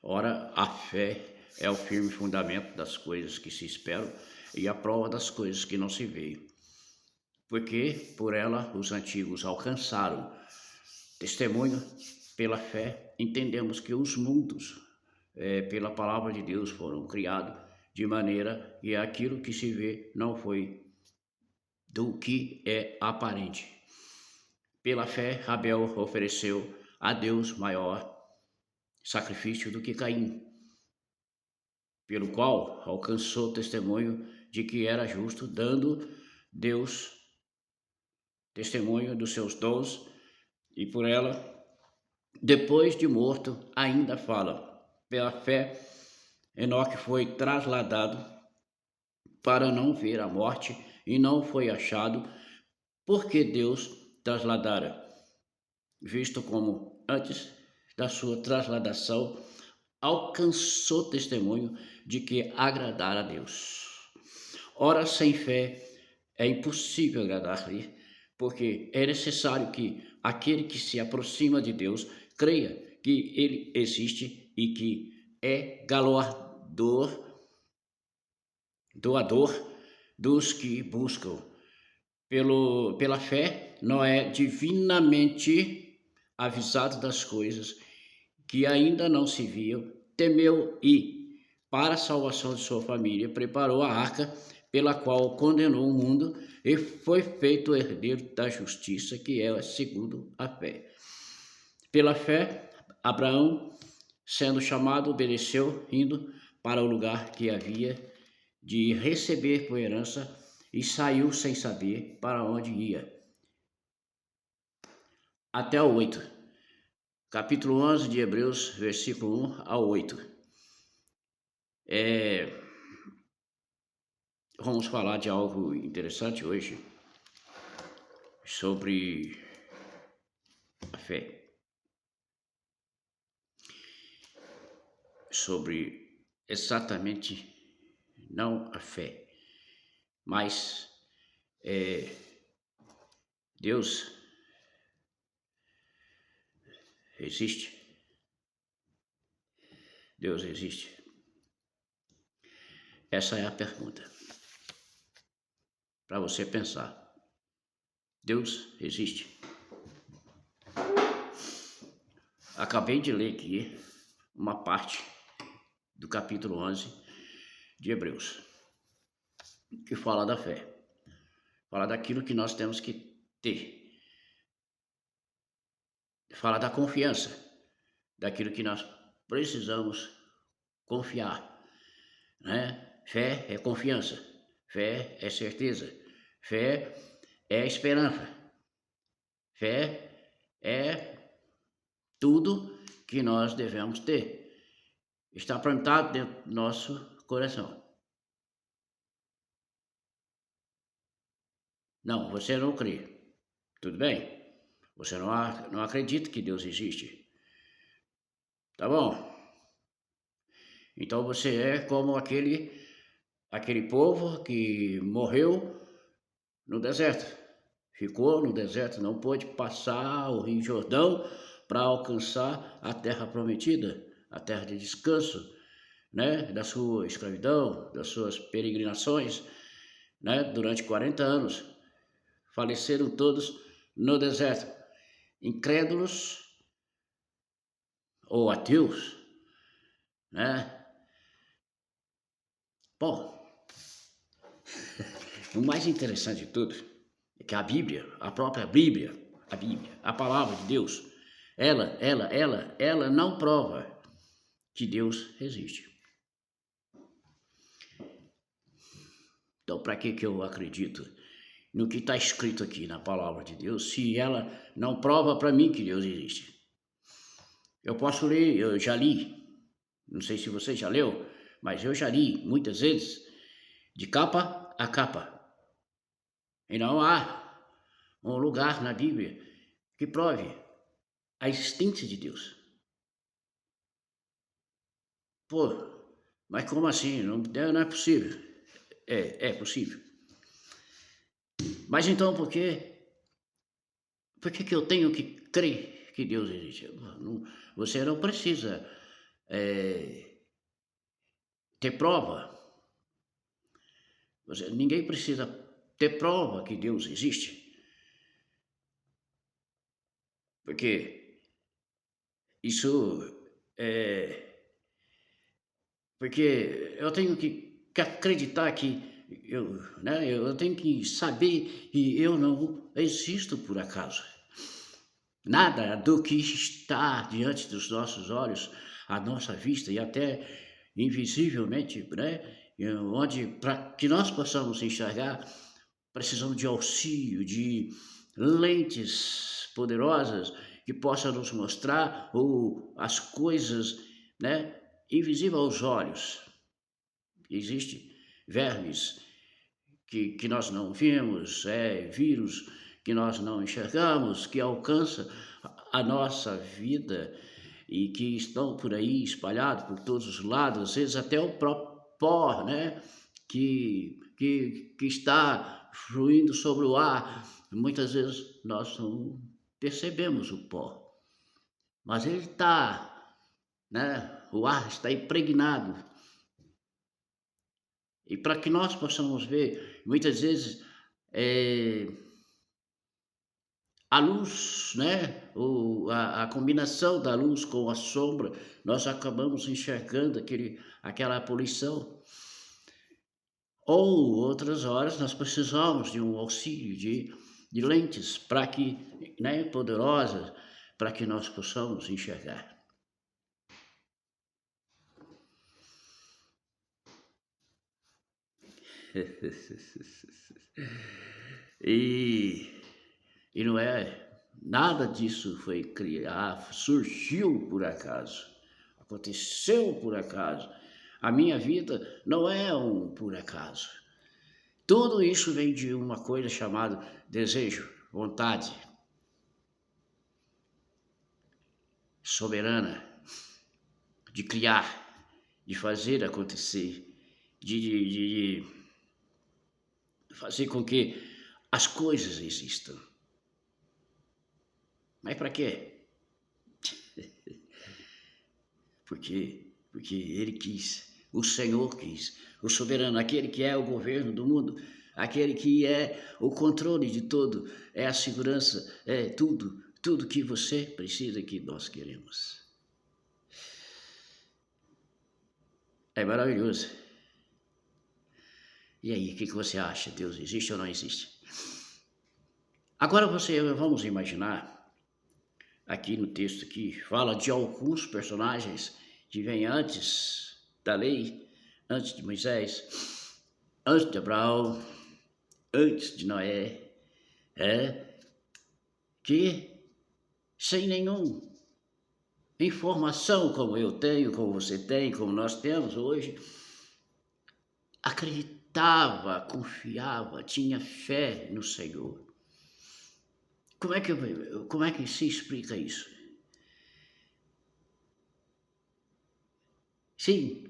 Ora, a fé é o firme fundamento das coisas que se esperam e a prova das coisas que não se veem. Porque por ela os antigos alcançaram testemunho. Pela fé entendemos que os mundos, pela palavra de Deus, foram criados, de maneira que aquilo que se vê não foi do que é aparente. Pela fé, Abel ofereceu a Deus maior sacrifício do que Caim, pelo qual alcançou testemunho de que era justo, dando Deus testemunho dos seus dons, e por ela, depois de morto, ainda fala. Pela fé, Enoque foi trasladado para não ver a morte e não foi achado, porque Deus trasladara, visto como antes da sua trasladação alcançou testemunho de que agradara a Deus. Ora, sem fé é impossível agradar-lhe, porque é necessário que aquele que se aproxima de Deus creia que ele existe e que é doador dos que buscam. Pela fé, Noé, divinamente avisado das coisas que ainda não se viam, temeu e, para a salvação de sua família, preparou a arca, pela qual condenou o mundo e foi feito herdeiro da justiça, que é segundo a fé. Pela fé, Abraão, sendo chamado, obedeceu, indo para o lugar que havia de receber por herança, e saiu sem saber para onde ia. Até o 8. Capítulo 11 de Hebreus, versículo 1 ao 8. Vamos falar de algo interessante hoje, sobre a fé. Sobre exatamente, não a fé, mas Deus existe? Deus existe? Essa é a pergunta para você pensar. Deus existe? Acabei de ler aqui uma parte do capítulo 11 de Hebreus, que fala da fé, fala daquilo que nós temos que ter, fala da confiança, daquilo que nós precisamos confiar, né? Fé é confiança, fé é certeza, fé é esperança, fé é tudo que nós devemos ter. Está plantado dentro do nosso coração. Não, você não crê. Tudo bem? Você não acredita que Deus existe. Tá bom? Então você é como aquele povo que morreu no deserto. Ficou no deserto, não pôde passar o Rio Jordão para alcançar a terra prometida, a terra de descanso, né, da sua escravidão, das suas peregrinações, né, durante 40 anos. Faleceram todos no deserto, incrédulos ou ateus, né? Bom, o mais interessante de tudo é que a Bíblia, a própria Bíblia, a palavra de Deus, ela não prova que Deus existe. Então, para que eu acredito no que está escrito aqui na palavra de Deus, se ela não prova para mim que Deus existe? Eu posso ler, eu já li, não sei se você já leu, mas eu já li muitas vezes, de capa a capa. E não há um lugar na Bíblia que prove a existência de Deus. Pô, mas como assim? Não é possível. É possível. Mas então por que eu tenho que crer que Deus existe? Você não precisa ter prova. Ninguém precisa ter prova que Deus existe, porque isso é... Porque eu tenho que acreditar que eu tenho que saber que eu não existo por acaso. Nada do que está diante dos nossos olhos, à nossa vista e até invisivelmente, né? Onde, para que nós possamos enxergar, precisamos de auxílio, de lentes poderosas que possam nos mostrar as coisas, né, invisíveis aos olhos. Existem vermes que nós não vimos, vírus que nós não enxergamos, que alcançam a nossa vida e que estão por aí espalhados por todos os lados, às vezes até o próprio pó, né? Que está fluindo sobre o ar. Muitas vezes nós não percebemos o pó, mas ele está, né? O ar está impregnado. E para que nós possamos ver, muitas vezes, a luz, né? A combinação da luz com a sombra, nós acabamos enxergando aquela poluição. Ou outras horas nós precisamos de um auxílio de lentes para que, né, poderosas, para que nós possamos enxergar. E não é, nada disso foi criado, surgiu por acaso, aconteceu por acaso. A minha vida não é um por acaso. Tudo isso vem de uma coisa chamada desejo, vontade soberana de criar, de fazer acontecer, de fazer com que as coisas existam. Mas para quê? Porque Ele quis, o Senhor quis, o soberano, aquele que é o governo do mundo, aquele que é o controle de tudo, é a segurança, é tudo que você precisa, que nós queremos. É maravilhoso. E aí, o que você acha? Deus existe ou não existe? Agora vamos imaginar, aqui no texto que fala de alguns personagens que vêm antes da lei, antes de Moisés, antes de Abraão, antes de Noé, que sem nenhuma informação como eu tenho, como você tem, como nós temos hoje, acreditava, confiava, tinha fé no Senhor. Como é que se explica isso? Sim,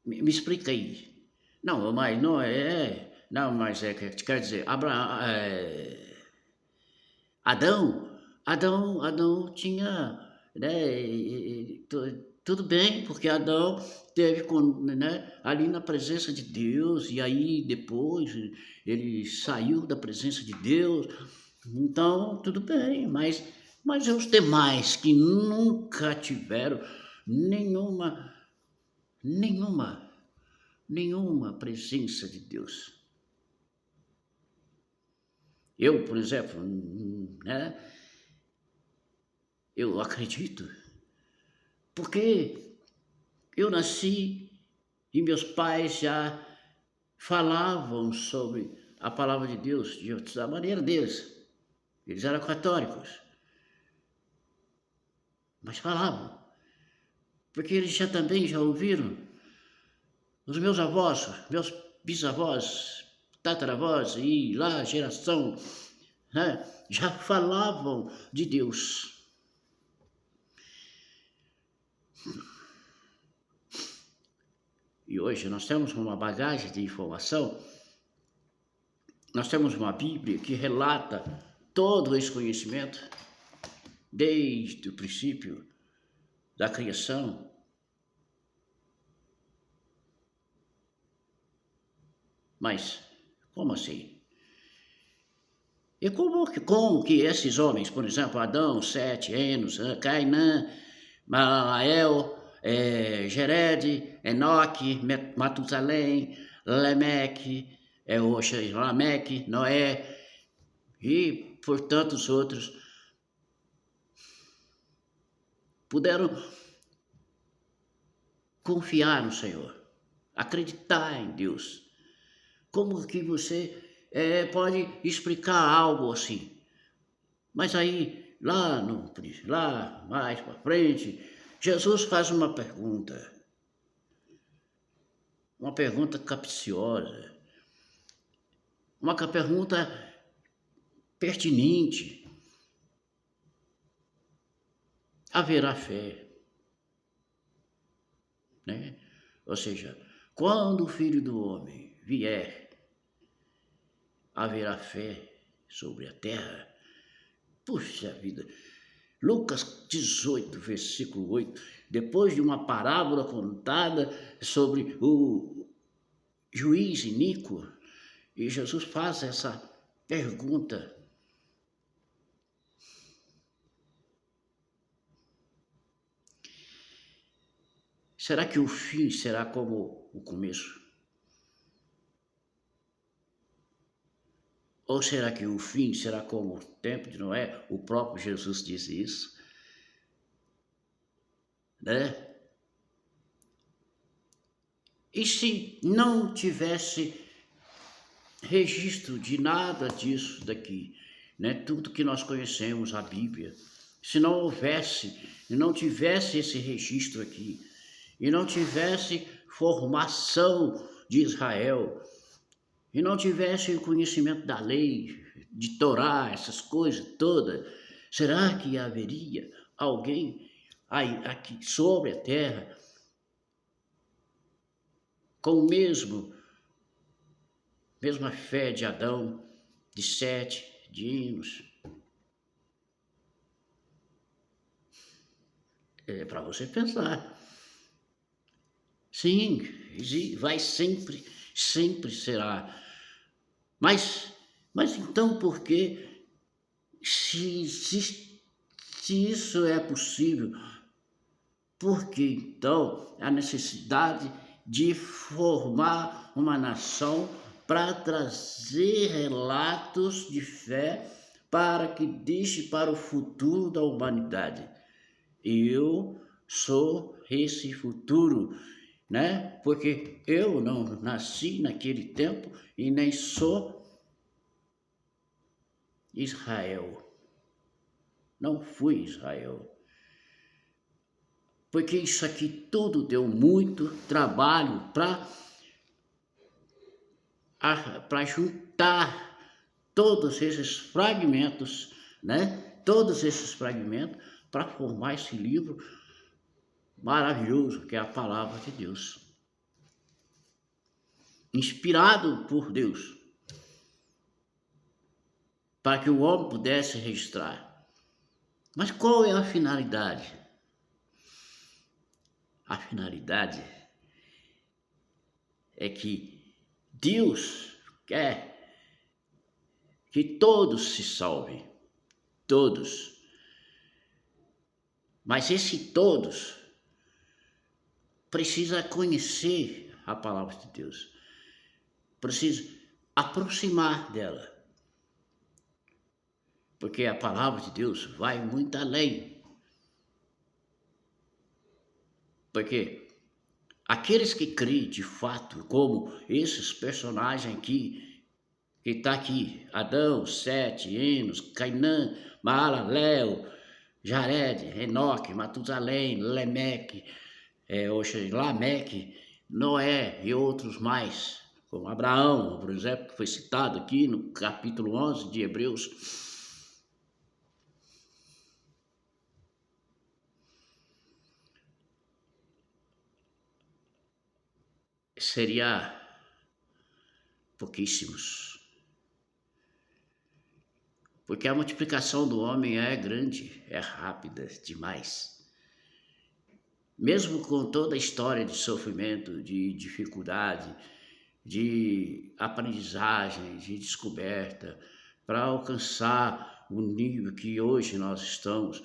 me explica aí. Não, mas não é. Não, mas quer dizer, Adão tinha, né? Tudo bem, porque Adão teve, né, ali na presença de Deus, e aí depois ele saiu da presença de Deus. Então, tudo bem, mas os demais que nunca tiveram nenhuma, nenhuma, nenhuma presença de Deus. Eu, por exemplo, né? Eu acredito, porque eu nasci e meus pais já falavam sobre a palavra de Deus da maneira deles. Eles eram católicos, mas falavam, porque eles também já ouviram. Os meus avós, meus bisavós, tataravós e lá geração, né, já falavam de Deus. E hoje nós temos uma bagagem de informação, nós temos uma Bíblia que relata todo esse conhecimento, desde o princípio da criação Mas, como assim? E como que esses homens, por exemplo, Adão, Sete, Enos, Cainã, Malael, Jered, Enoque, Matusalém, Lemeque, Lameque, Noé e por tantos outros, puderam confiar no Senhor, acreditar em Deus. Como que você pode explicar algo assim? Mas aí, lá mais para frente, Jesus faz uma pergunta capciosa, uma pergunta pertinente. Haverá fé, né? Ou seja, quando o Filho do Homem vier, haverá fé sobre a terra. Puxa vida, Lucas 18, versículo 8, depois de uma parábola contada sobre o juiz iníquo, e Jesus faz essa pergunta. Será que o fim será como o começo? Ou será que o fim será como o tempo de Noé? O próprio Jesus diz isso, né? E se não tivesse registro de nada disso daqui, né? Tudo que nós conhecemos, a Bíblia, se não houvesse, e não tivesse esse registro aqui, e não tivesse formação de Israel, e não tivesse o conhecimento da lei, de Torá, essas coisas todas, será que haveria alguém aí, aqui sobre a terra com o mesma fé de Adão, de Sete, de Enos? É para você pensar. Sim, vai sempre, sempre será. Mas então por que, se isso é possível, por que então a necessidade de formar uma nação para trazer relatos de fé para que deixe para o futuro da humanidade? Eu sou esse futuro, né? Porque eu não nasci naquele tempo e nem sou Israel. Não fui Israel. Porque isso aqui tudo deu muito trabalho para juntar todos esses fragmentos, né? Todos esses fragmentos para formar esse livro maravilhoso que é a palavra de Deus. Inspirado por Deus, para que o homem pudesse registrar. Mas qual é a finalidade? A finalidade é que Deus quer que todos se salvem, todos. Mas esse todos precisa conhecer a palavra de Deus, precisa aproximar dela, porque a palavra de Deus vai muito além. Porque aqueles que creem de fato, como esses personagens aqui, que está aqui, Adão, Sete, Enos, Cainã, Maalalel, Jared, Enoque, Matusalém, Lemeque, Lameque, Noé e outros mais, como Abraão, por exemplo, que foi citado aqui no capítulo 11 de Hebreus. Seria pouquíssimos, porque a multiplicação do homem é grande, é rápida demais. Mesmo com toda a história de sofrimento, de dificuldade, de aprendizagem, de descoberta, para alcançar o nível que hoje nós estamos,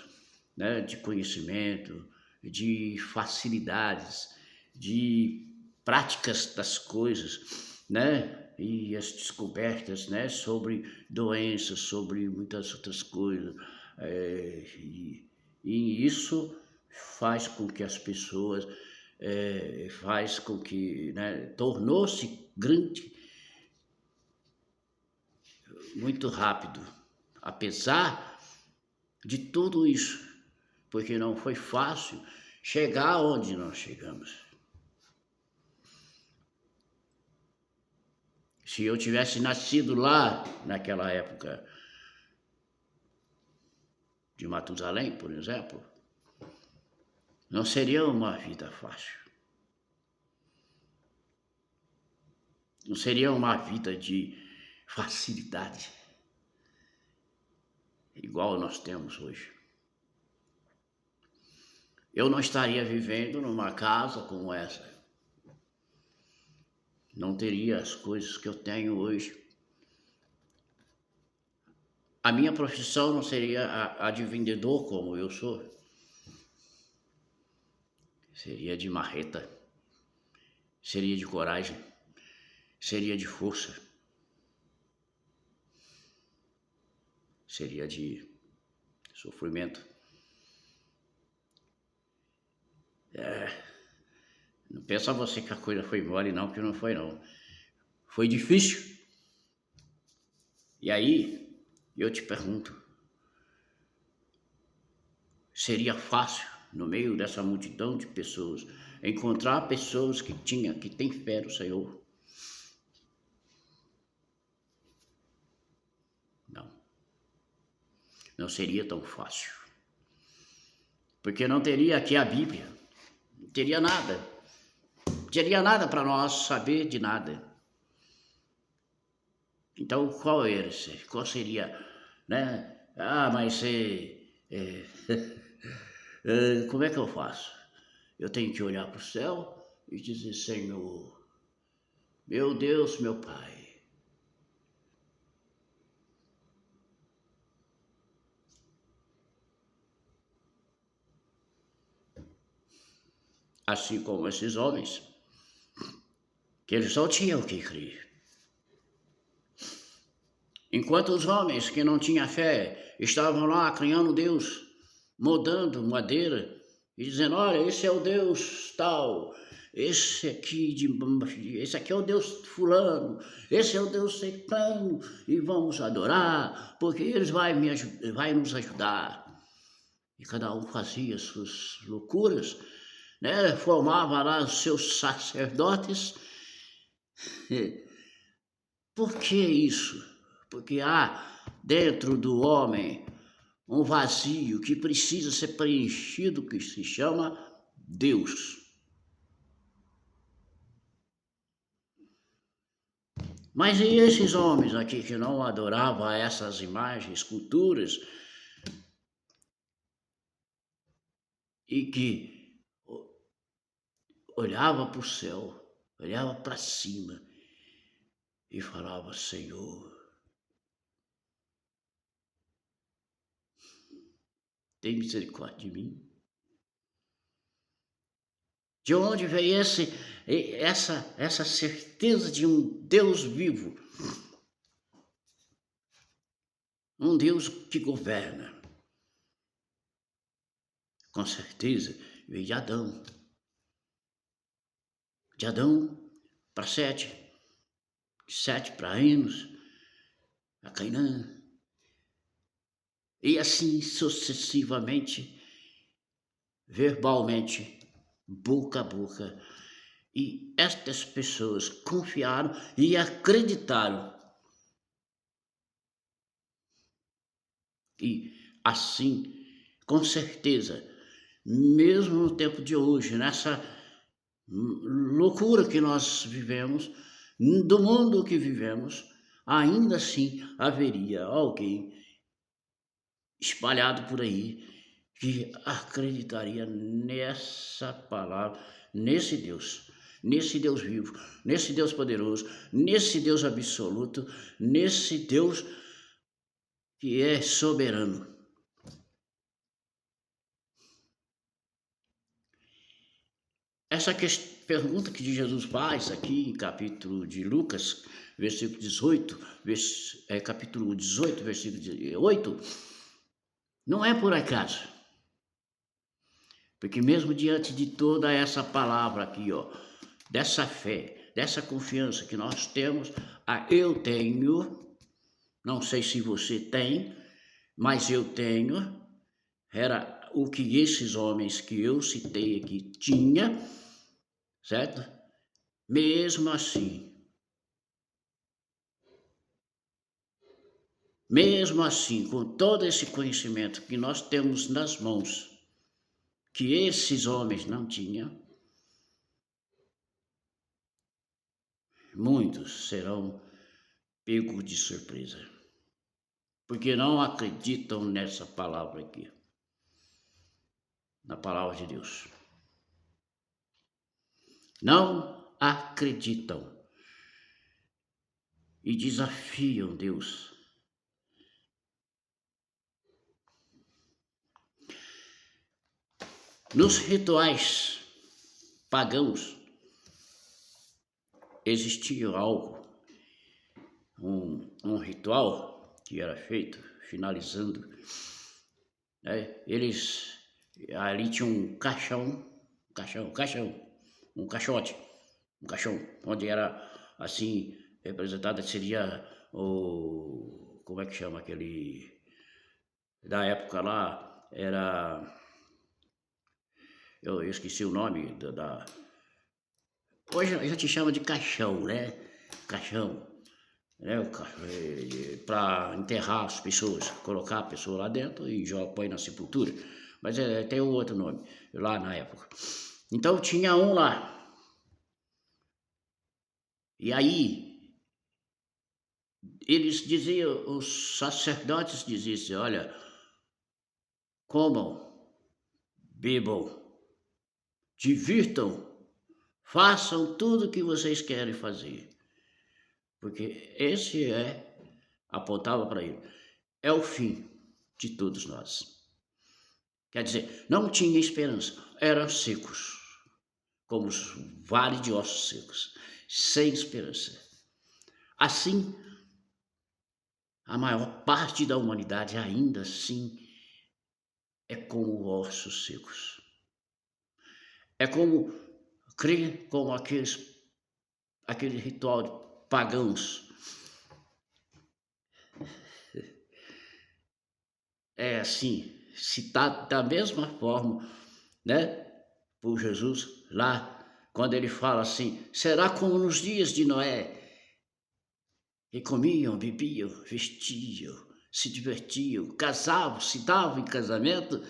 né, de conhecimento, de facilidades, de práticas das coisas, né, e as descobertas, né, sobre doenças, sobre muitas outras coisas, e isso faz com que as pessoas, faz com que, né, tornou-se grande muito rápido, apesar de tudo isso, porque não foi fácil chegar onde nós chegamos. Se eu tivesse nascido lá naquela época de Matusalém, por exemplo, não seria uma vida fácil. Não seria uma vida de facilidade, igual nós temos hoje. Eu não estaria vivendo numa casa como essa. Não teria as coisas que eu tenho hoje. A minha profissão não seria a de vendedor como eu sou. Seria de marreta, seria de coragem, seria de força, seria de sofrimento. Não pensa você que a coisa foi mole, não, que não foi, não. Foi difícil. E aí, eu te pergunto, seria fácil, no meio dessa multidão de pessoas, encontrar pessoas que têm fé no Senhor? Não. Não seria tão fácil. Porque não teria aqui a Bíblia. Não teria nada. Não teria nada para nós saber de nada. Então, qual seria, né? Mas como é que eu faço? Eu tenho que olhar para o céu e dizer: Senhor, meu Deus, meu Pai, assim como esses homens, que eles só tinham que crer. Enquanto os homens que não tinham fé estavam lá criando Deus, mudando madeira e dizendo: olha, esse é o Deus tal, esse aqui é o Deus fulano, esse é o Deus ciclano, e vamos adorar, porque eles vai nos ajudar. E cada um fazia suas loucuras, né? Formava lá os seus sacerdotes. Por que isso? Porque há dentro do homem um vazio que precisa ser preenchido, que se chama Deus. Mas e esses homens aqui que não adoravam essas imagens, esculturas, e que olhava para o céu, olhava para cima e falava: Senhor, tem misericórdia de mim? De onde vem essa certeza de um Deus vivo? Um Deus que governa. Com certeza veio de Adão. De Adão para Sete, de Sete para Enos, a Cainã. E assim sucessivamente, verbalmente, boca a boca. E estas pessoas confiaram e acreditaram. E assim, com certeza, mesmo no tempo de hoje, nessa loucura que nós vivemos, do mundo que vivemos, ainda assim haveria alguém espalhado por aí que acreditaria nessa palavra, nesse Deus. nesse Deus vivo, nesse Deus poderoso, nesse Deus absoluto, nesse Deus que é soberano. Essa pergunta que Jesus faz aqui em capítulo de Lucas, versículo 18, capítulo 18, versículo 8, não é por acaso. Porque mesmo diante de toda essa palavra aqui, ó, dessa fé, dessa confiança que nós temos, eu tenho, não sei se você tem, mas eu tenho, era o que esses homens que eu citei aqui tinha, certo? Mesmo assim, com todo esse conhecimento que nós temos nas mãos, que esses homens não tinham, muitos serão pegos de surpresa, porque não acreditam nessa palavra aqui, na palavra de Deus. Não acreditam e desafiam Deus. Nos rituais pagãos existia algo, um ritual que era feito, finalizando, né? Eles ali tinham um caixão, um caixote, um caixão, onde era assim representada, seria como é que chama aquele da época lá, era, eu esqueci o nome hoje a gente chama de caixão, né? Caixão, né? Para enterrar as pessoas, colocar a pessoa lá dentro e já põe na sepultura. Mas tem um outro nome lá na época. Então tinha um lá. E aí eles diziam, os sacerdotes diziam assim, olha, comam, bebam, divirtam, façam tudo o que vocês querem fazer. Porque esse apontava para ele, é o fim de todos nós. Quer dizer, não tinha esperança, eram secos, como os vales de ossos secos, sem esperança. Assim, a maior parte da humanidade ainda assim é como ossos secos. É como crer como aquele ritual de pagãos. É assim, citado da mesma forma, né, por Jesus lá, quando ele fala assim, será como nos dias de Noé, que comiam, bebiam, vestiam, se divertiam, casavam, se davam em casamento.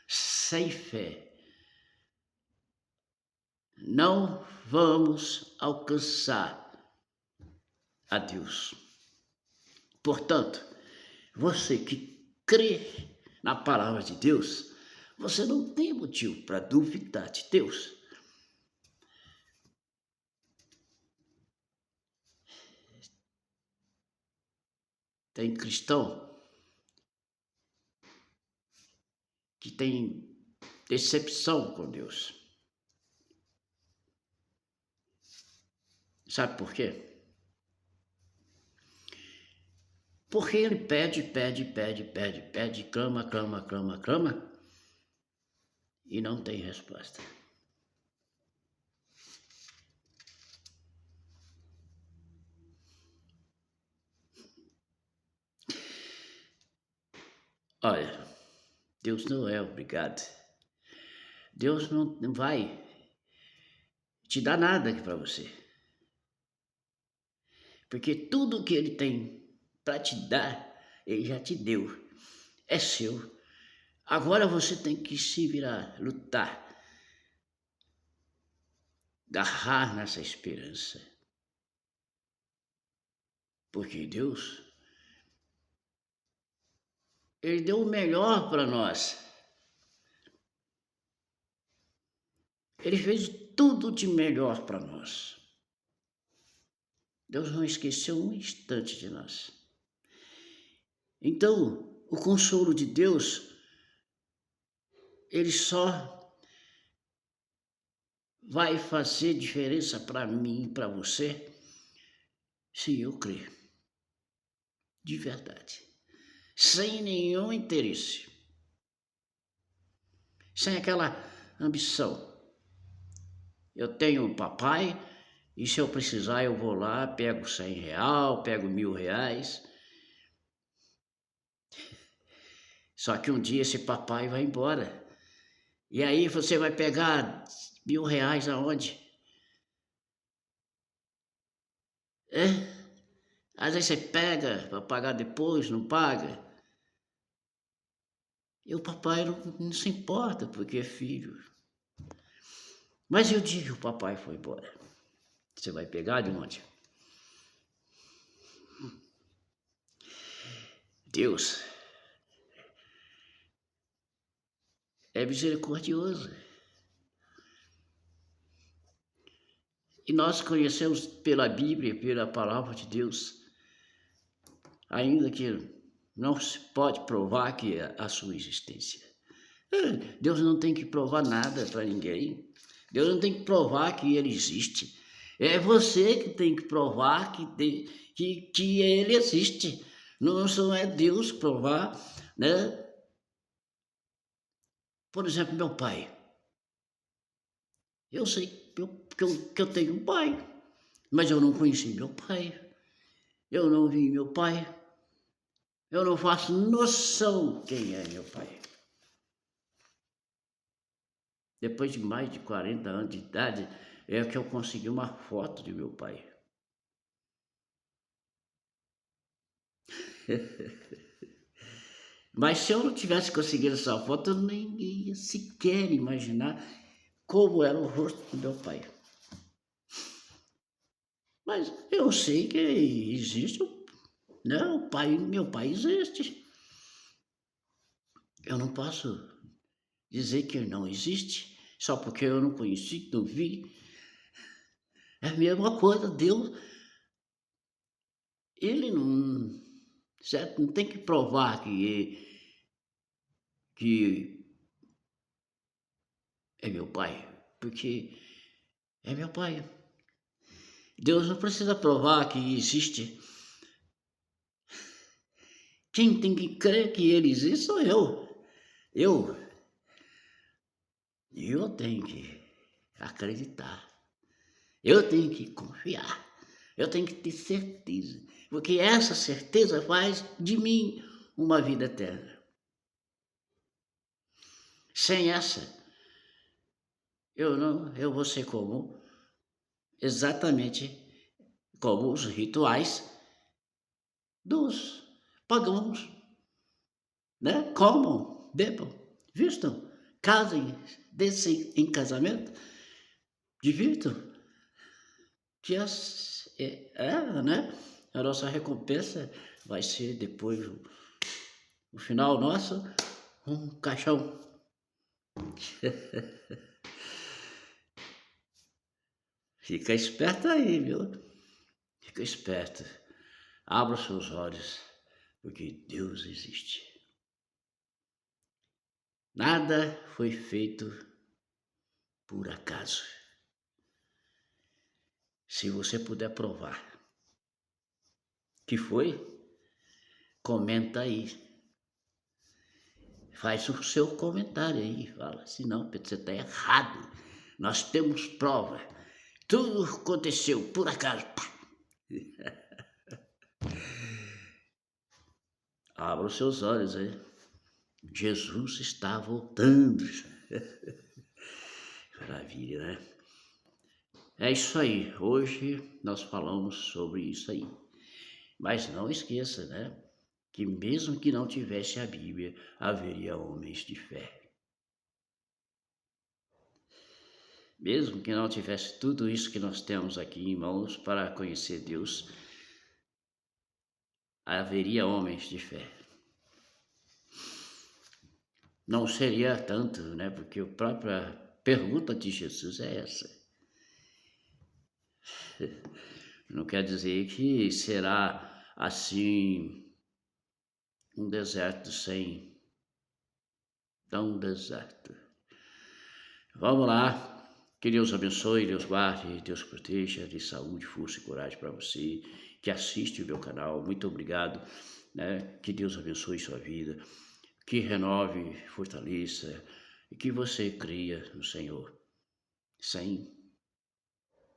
Sem fé, não vamos alcançar a Deus. Portanto, você que crê na palavra de Deus, você não tem motivo para duvidar de Deus. Tem cristão que tem decepção com Deus. Sabe por quê? Porque ele pede, clama, e não tem resposta. Olha, Deus não é obrigado. Deus não vai te dar nada aqui para você. Porque tudo que ele tem para te dar, ele já te deu. É seu. Agora você tem que se virar, lutar, agarrar nessa esperança. Porque Deus Ele deu o melhor para nós. Ele fez tudo de melhor para nós. Deus não esqueceu um instante de nós. Então, o consolo de Deus, ele só vai fazer diferença para mim e para você se eu crer. De verdade. Sem nenhum interesse. Sem aquela ambição. Eu tenho um papai e se eu precisar eu vou lá, pego R$100, pego R$1.000. Só que um dia esse papai vai embora. E aí você vai pegar R$1.000 aonde? Às vezes você pega para pagar depois, não paga. E o papai não se importa porque é filho. Mas eu digo que o papai foi embora. Você vai pegar de onde? Deus é misericordioso. E nós conhecemos pela Bíblia, pela palavra de Deus, ainda que não se pode provar que a sua existência. Deus não tem que provar nada para ninguém. Deus não tem que provar que ele existe. É você que tem que provar que ele existe. Não é Deus provar, né? Por exemplo, meu pai. Eu sei que eu tenho um pai, mas eu não conheci meu pai. Eu não vi meu pai. Eu não faço noção quem é meu pai. Depois de mais de 40 anos de idade, é que eu consegui uma foto de meu pai. Mas se eu não tivesse conseguido essa foto, eu nem ia sequer imaginar como era o rosto do meu pai. Mas eu sei que existe, né? Meu pai existe. Eu não posso dizer que ele não existe, só porque eu não conheci, não vi. É a mesma coisa, Deus, ele não, certo? Não tem que provar que é meu pai, porque é meu pai. Deus não precisa provar que existe. Quem tem que crer que ele existe sou eu. Eu tenho que acreditar. Eu tenho que confiar. Eu tenho que ter certeza. Porque essa certeza faz de mim uma vida eterna. Sem essa, eu vou ser exatamente como os rituais dos pagãos, né? Comam, bebam, vistam, casem, descem em casamento, divirtam, que né? A nossa recompensa vai ser depois, no final nosso, um caixão. Fica esperto aí, viu? Fica esperto. Abra os seus olhos, porque Deus existe. Nada foi feito por acaso. Se você puder provar que foi, comenta aí. Faz o seu comentário aí. Fala, se não, você está errado. Nós temos prova. Tudo aconteceu por acaso. Abra os seus olhos aí. Jesus está voltando. Maravilha, né? É isso aí. Hoje nós falamos sobre isso aí. Mas não esqueça, né? Que mesmo que não tivesse a Bíblia, haveria homens de fé. Mesmo que não tivesse tudo isso que nós temos aqui em mãos para conhecer Deus, haveria homens de fé. não seria tanto, né? Porque a própria pergunta de Jesus é essa. Não quer dizer que será assim um deserto sem tão deserto. Vamos lá. Que Deus abençoe, Deus guarde, Deus proteja, dê saúde, força e coragem para você que assiste o meu canal. Muito obrigado, né? Que Deus abençoe sua vida, que renove, fortaleça e que você cria no Senhor, sem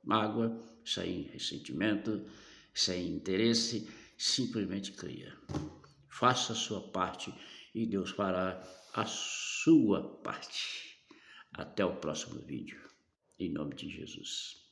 mágoa, sem ressentimento, sem interesse, simplesmente cria. Faça a sua parte e Deus fará a sua parte. Até o próximo vídeo. Em nome de Jesus.